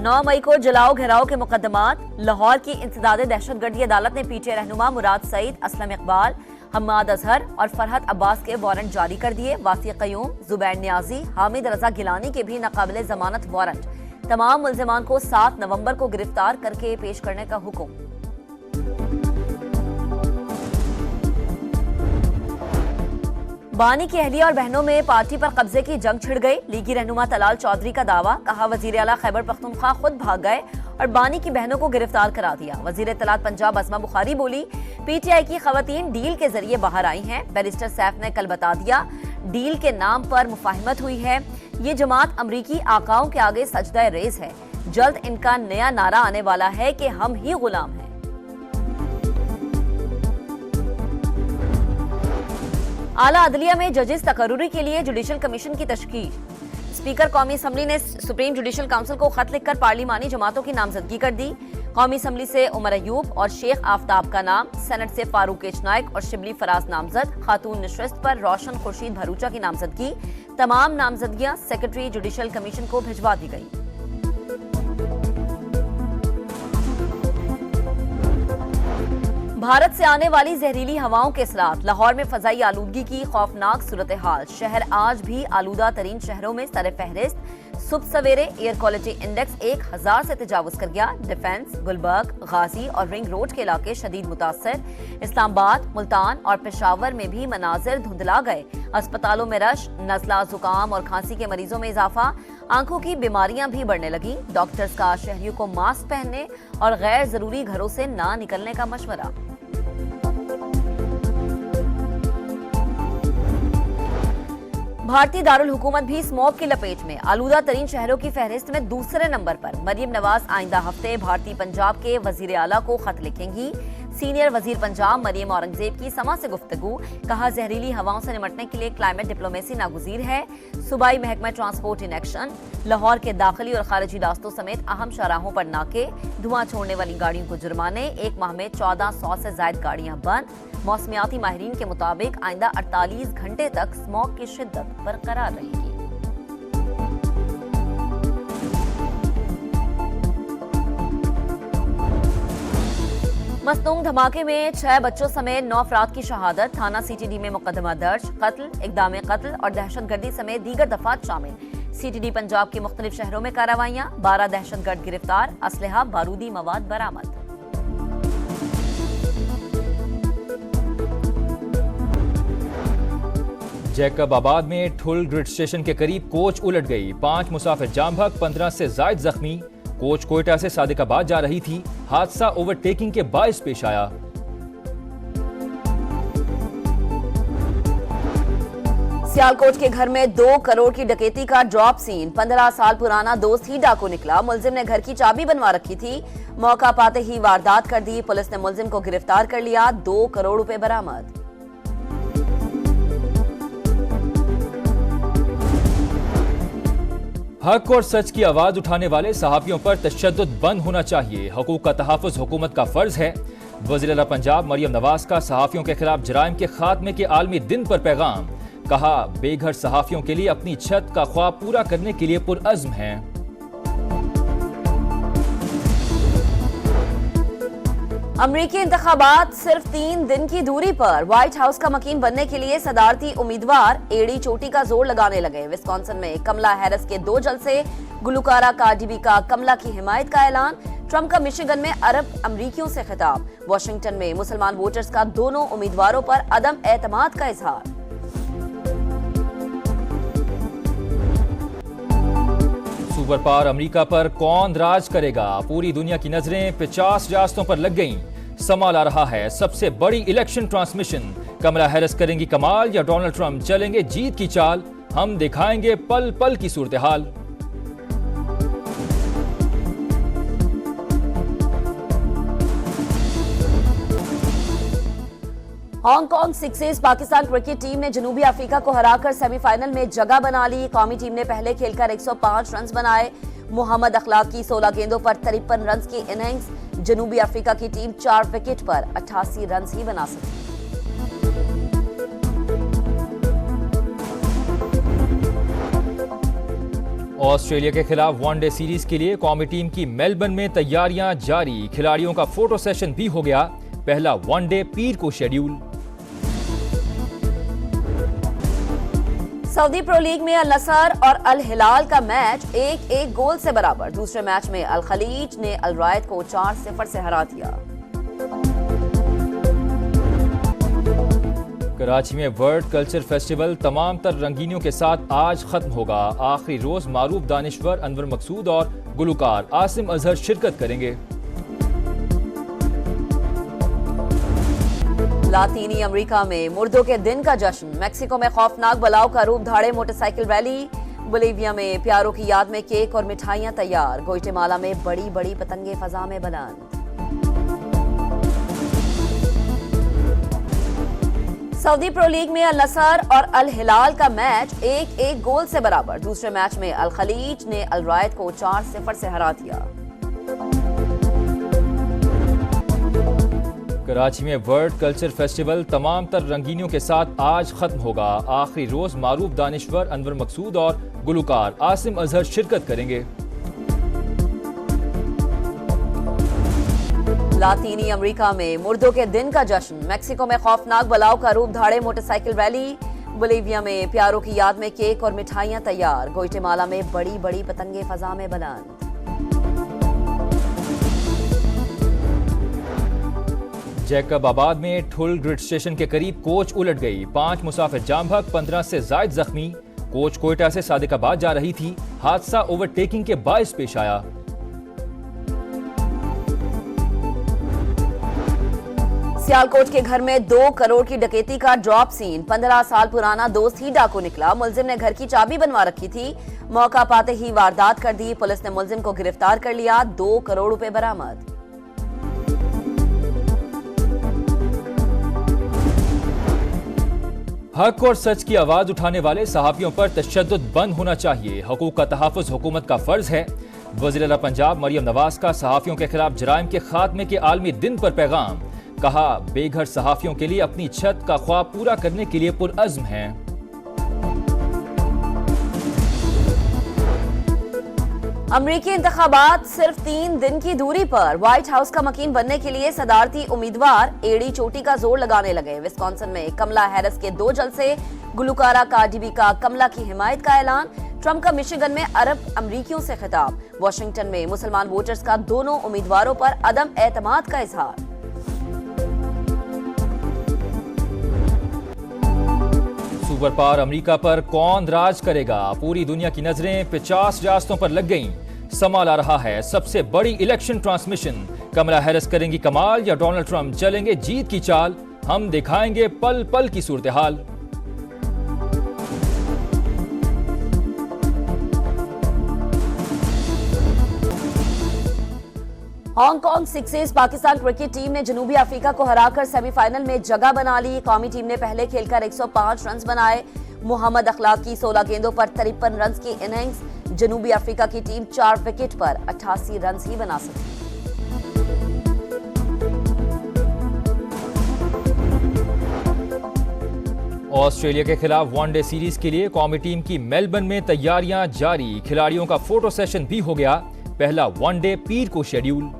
9 मई को जलाओ घेराव के मुकदमात। लाहौर की इंसदादे दहशतगर्दी अदालत ने पीटीआई रहनुमा मुराद सईद, असलम इकबाल, हम्माद अजहर और फरहत अब्बास के वारंट जारी कर दिए। वासी कयूम, जुबैर नियाजी, हामिद रजा गिलानी के भी नाकाबिले जमानत वारंट। तमाम मुल्जिमान को 7 नवंबर को गिरफ्तार करके पेश करने का हुक्म। बानी की अहलिया और बहनों में पार्टी पर कब्जे की जंग छिड़ गई। लीगी रहनुमा तलाल चौधरी का दावा, कहा वजीर आला खैबर पख्तूनख्वा खुद भाग गए और बानी की बहनों को गिरफ्तार करा दिया। वजीर इत्तलात पंजाब अस्मा बुखारी बोली, पीटीआई की खवातीन डील के जरिए बाहर आई हैं। बैरिस्टर सैफ ने कल बता दिया, डील के नाम पर मुफाहिमत हुई है। ये जमात अमरीकी आकाओं के आगे सजदा रेज है। जल्द इनका नया नारा आने वाला है कि हम ही गुलाम हैं। आला अदलिया में जजेस तकर्रुरी के लिए जुडिशल कमीशन की तश्कील। स्पीकर कौमी असम्बली ने सुप्रीम जुडिशल काउंसिल को खत लिखकर पार्लिमानी जमातों की नामजदगी कर दी। कौमी असम्बली से उमर अयूब और शेख आफ्ताब का नाम, सेनेट से फारूक एच नाइक और शिबली फराज नामजद। खातून नशस्त पर रोशन खुर्शीद भरूचा की नामजदगी। तमाम नामजदगियां सेक्रेटरी जुडिशल कमीशन को भिजवा दी गई। भारत से आने वाली जहरीली हवाओं के असरात। लाहौर में फजाई आलूदगी की खौफनाक सूरत हाल। शहर आज भी आलूदा तरीन शहरों में सर फहरिस्त। सुबह सवेरे एयर क्वालिटी इंडेक्स 1000 से तजावुज कर गया। डिफेंस, गुलबर्ग, गाजी और रिंग रोड के इलाके शदीद मुतासर। इस्लामाबाद, मुल्तान और पेशावर में भी मनाजिर धुंधला गए। अस्पतालों में रश, नज़ला, जुकाम और खांसी के मरीजों में इजाफा। आंखों की बीमारियां भी बढ़ने लगी। डॉक्टर्स का शहरियों को मास्क पहनने और गैर जरूरी घरों से ना निकलने का मशवरा। भारतीय दारुल हुकूमत भी स्मॉग की लपेट में। आलूदा तरीन शहरों की फहरिस्त में दूसरे नंबर पर। मरियम नवाज आइंदा हफ्ते भारतीय पंजाब के वजीर आला को खत लिखेंगी। सीनियर वजीर पंजाब मरियम औरंगजेब की समा से गुफ्तगू, कहा जहरीली हवाओं से निपटने के लिए क्लाइमेट डिप्लोमेसी नागुजीर है। सूबाई महकमा ट्रांसपोर्ट इन एक्शन। लाहौर के दाखिली और खारिजी रास्तों समेत अहम शाहराहों पर नाके। धुआं छोड़ने वाली गाड़ियों को जुर्माने। एक माह में 1400 से ज्यादा गाड़ियां बंद। मौसमियाती माहिरीन के मुताबिक आइंदा 48 घंटे तक स्मॉग की शिद्दत बरकरार रहेगी। मस्तूंग धमाके में 6 बच्चों समेत 9 अफराद की शहादत। थाना सीटीडी में मुकदमा दर्ज। कत्ल, इक़दाम कत्ल और दहशतगर्दी समेत दीगर दफात शामिल। सीटीडी पंजाब के मुख्तलिफ शहरों में कार्रवाइयां। 12 दहशतगर्द गिरफ्तार। असलहा, बारूदी मवाद बरामद। जैकबाबाद में ठुल ग्रिड स्टेशन के करीब कोच उलट गई। 5 मुसाफिर जाम भाग, 15 से जायद जख्मी। कोच कोयटा से सादिकाबाद जा रही थी। हादसा ओवरटेकिंग के बायस पेश आया। सियालकोट के घर में 2 करोड़ की डकैती का ड्रॉप सीन। 15 साल पुराना दोस्त ही डाकू निकला। मुलजिम ने घर की चाबी बनवा रखी थी। मौका पाते ही वारदात कर दी। पुलिस ने मुलजिम को गिरफ्तार कर लिया। 2 करोड़ रुपए बरामद। हक और सच की आवाज उठाने वाले सहाफियों पर तशद्दुद बंद होना चाहिए। हकूक का तहफ़्फ़ुज़ हुकूमत का फर्ज है। वज़ीर आला पंजाब मरियम नवाज का सहाफियों के खिलाफ जराइम के खात्मे के आलमी दिन पर पैगाम। कहा, बेघर सहाफियों के लिए अपनी छत का ख्वाब पूरा करने के लिए पुरअज़्म हैं। अमरीकी इंतखाबात सिर्फ 3 दिन की दूरी पर। व्हाइट हाउस का मकीन बनने के लिए सदारती उम्मीदवार एड़ी चोटी का जोर लगाने लगे। विस्कॉन्सिन में कमला हैरिस के 2 जलसे। गुलकारा कार्डी बी का कमला की हिमायत का ऐलान। ट्रंप का मिशिगन में अरब अमरीकियों से खिताब। वाशिंगटन में मुसलमान वोटर्स का दोनों उम्मीदवारों पर अदम एतमाद का इजहार। सुपर पावर अमेरिका पर कौन राज करेगा? पूरी दुनिया की नजरें 50 रियासतों पर लग गईं। संभाला रहा है सबसे बड़ी इलेक्शन ट्रांसमिशन। कमला हैरिस करेंगी कमाल या डोनाल्ड ट्रंप चलेंगे जीत की चाल? हम दिखाएंगे पल पल की सूरत हाल। Hong Kong sixes. Pakistan cricket team ने जनूबी अफ्रीका को हराकर सेमीफाइनल में जगह बना ली। कौमी टीम ने पहले खेलकर 105 रन बनाए। मोहम्मद अखलाक की 16 गेंदों पर 53 रन की इनिंग्स। जनूबी अफ्रीका की टीम 4 विकेट पर 88 रन ही बना सकी। ऑस्ट्रेलिया के खिलाफ वनडे सीरीज के लिए कौमी टीम की मेलबर्न में तैयारियां जारी। खिलाड़ियों का फोटो सेशन भी हो गया। पहला वनडे पीर को शेड्यूल। सऊदी प्रो लीग में अल नसर और अल हिलाल का मैच 1-1 गोल से बराबर। दूसरे मैच में अल खलीज ने अल रायद को 4-0 से हरा दिया। कराची में वर्ल्ड कल्चर फेस्टिवल तमाम तर रंगीनियों के साथ आज खत्म होगा। आखिरी रोज मारूफ दानिश्वर अनवर मकसूद और गुलकार आसिम अजहर शिरकत करेंगे। लातीनी अमेरिका में मुर्दों के दिन का जश्न। मेक्सिको में खौफनाक बलाव का रूप धारे मोटरसाइकिल रैली। बोलीविया में प्यारों की याद में केक और मिठाइयां तैयार। ग्वाटेमाला में बड़ी बड़ी पतंगे फजा में बुलंद। सऊदी प्रो लीग में अल नसर और अल हिलाल का मैच 1-1 गोल से बराबर। दूसरे मैच में अल खलीज ने अल रायद को 4-0 से हरा दिया। कराची में वर्ल्ड कल्चर फेस्टिवल तमाम तर रंगीनियों के साथ आज खत्म होगा। आखिरी रोज मारूफ दानिश्वर अनवर मकसूद और गुलकार आसिम अजहर शिरकत करेंगे। लातीनी अमेरिका में मुर्दों के दिन का जश्न। मेक्सिको में खौफनाक बलाव का रूप धारे मोटरसाइकिल रैली। बोलीविया में प्यारों की याद में केक और मिठाइयां तैयार। ग्वाटेमाला में बड़ी बड़ी पतंगे फजा में बुलंद। जैकब आबाद में ठुल ग्रिड स्टेशन के करीब कोच उलट गई। 5 मुसाफिर जाम भग, 15 से जायद जख्मी। कोच कोयटा से सादिकाबाद जा रही थी। हादसा ओवरटेकिंग के बायस पेश आया। सियालकोट के घर में 2 करोड़ की डकैती का ड्रॉप सीन। 15 साल पुराना दोस्त ही डाकू निकला। मुलजिम ने घर की चाबी बनवा रखी थी। मौका पाते ही वारदात कर दी। पुलिस ने मुलजिम को गिरफ्तार कर लिया। 2 करोड़ रुपए बरामद। हक और सच की आवाज उठाने वाले सहाफियों पर तशद्दुद बंद होना चाहिए। हकूक का तहफ़्फ़ुज़ हुकूमत का फर्ज है। वज़ीर आला पंजाब मरियम नवाज का सहाफियों के खिलाफ जराइम के खात्मे के आलमी दिन पर पैगाम। कहा, बेघर सहाफियों के लिए अपनी छत का ख्वाब पूरा करने के लिए पुरअज़्म हैं। अमरीकी इंतखाबात सिर्फ 3 दिन की दूरी पर। व्हाइट हाउस का मकीन बनने के लिए सदारती उम्मीदवार एड़ी चोटी का जोर लगाने लगे। विस्कॉन्सिन में कमला हैरिस के 2 जलसे। गुलकारा कार्डी बी का कमला की हिमायत का ऐलान। ट्रंप का मिशिगन में अरब अमरीकियों से खिताब। वॉशिंगटन में मुसलमान वोटर्स का दोनों उम्मीदवारों पर अदम एतमाद का इजहार। सुपर पावर अमेरिका पर कौन राज करेगा? पूरी दुनिया की नजरें 50 रियासतों पर लग गईं। संभाला रहा है सबसे बड़ी इलेक्शन ट्रांसमिशन। कमला हैरिस करेंगी कमाल या डोनाल्ड ट्रंप चलेंगे जीत की चाल? हम दिखाएंगे पल पल की सूरत हाल। Hong Kong sixes. Pakistan cricket team ने जनूबी अफ्रीका को हराकर सेमीफाइनल में जगह बना ली। कौमी टीम ने पहले खेलकर 105 रन बनाए। मोहम्मद अखलाकी 16 गेंदों पर 53 रन की इनिंग्स। जनूबी अफ्रीका की टीम 4 विकेट पर 88 रन ही बना सकी। ऑस्ट्रेलिया के खिलाफ वनडे सीरीज के लिए कौमी टीम की मेलबर्न में तैयारियां जारी। खिलाड़ियों का फोटो सेशन भी हो गया। पहला वनडे पीर को शेड्यूल।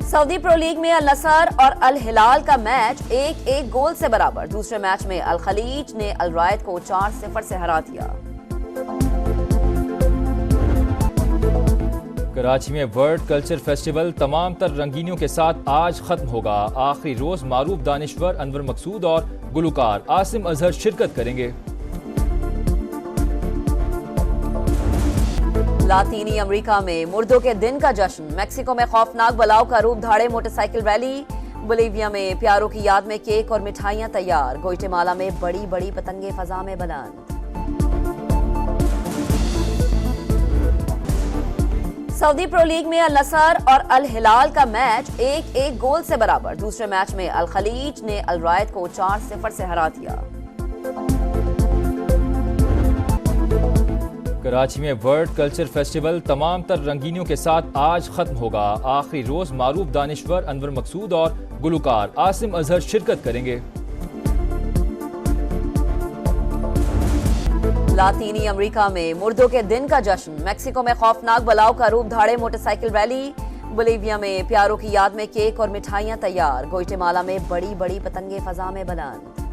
सऊदी प्रो लीग में अल नसर और अल हिलाल का मैच 1-1 गोल से बराबर। दूसरे मैच में अल खलीज ने अल रायद को 4-0 से हरा दिया। कराची में वर्ल्ड कल्चर फेस्टिवल तमाम तर रंगीनियों के साथ आज खत्म होगा। आखिरी रोज मारूफ दानिश्वर अनवर मकसूद और गुलकार आसिम अजहर शिरकत करेंगे। लातीनी अमेरिका में मुर्दों के दिन का जश्न। मेक्सिको में खौफनाक बलाव का रूप धारे मोटरसाइकिल रैली। बोलीविया में प्यारों की याद में केक और मिठाइयां तैयार। ग्वाटेमाला में बड़ी बड़ी पतंगे फजा में बुलंद। सऊदी प्रो लीग में अल नसर और अल हिलाल का मैच 1-1 गोल से बराबर। दूसरे मैच में अल खलीज ने अल रायद को 4-0 से हरा दिया। कराची में वर्ल्ड कल्चर फेस्टिवल तमाम तर रंगीनियों के साथ आज खत्म होगा। आखिरी रोज मारूफ दानिश्वर अनवर मकसूद और गुलकार आसिम अजहर शिरकत करेंगे। लातीनी अमेरिका में मुर्दों के दिन का जश्न, मेक्सिको में खौफनाक बलाव का रूप धारे मोटरसाइकिल रैली, बोलीविया में प्यारों की याद में केक और मिठाइयां तैयार, ग्वाटेमाला में बड़ी बड़ी पतंगे फजा में बुलंद।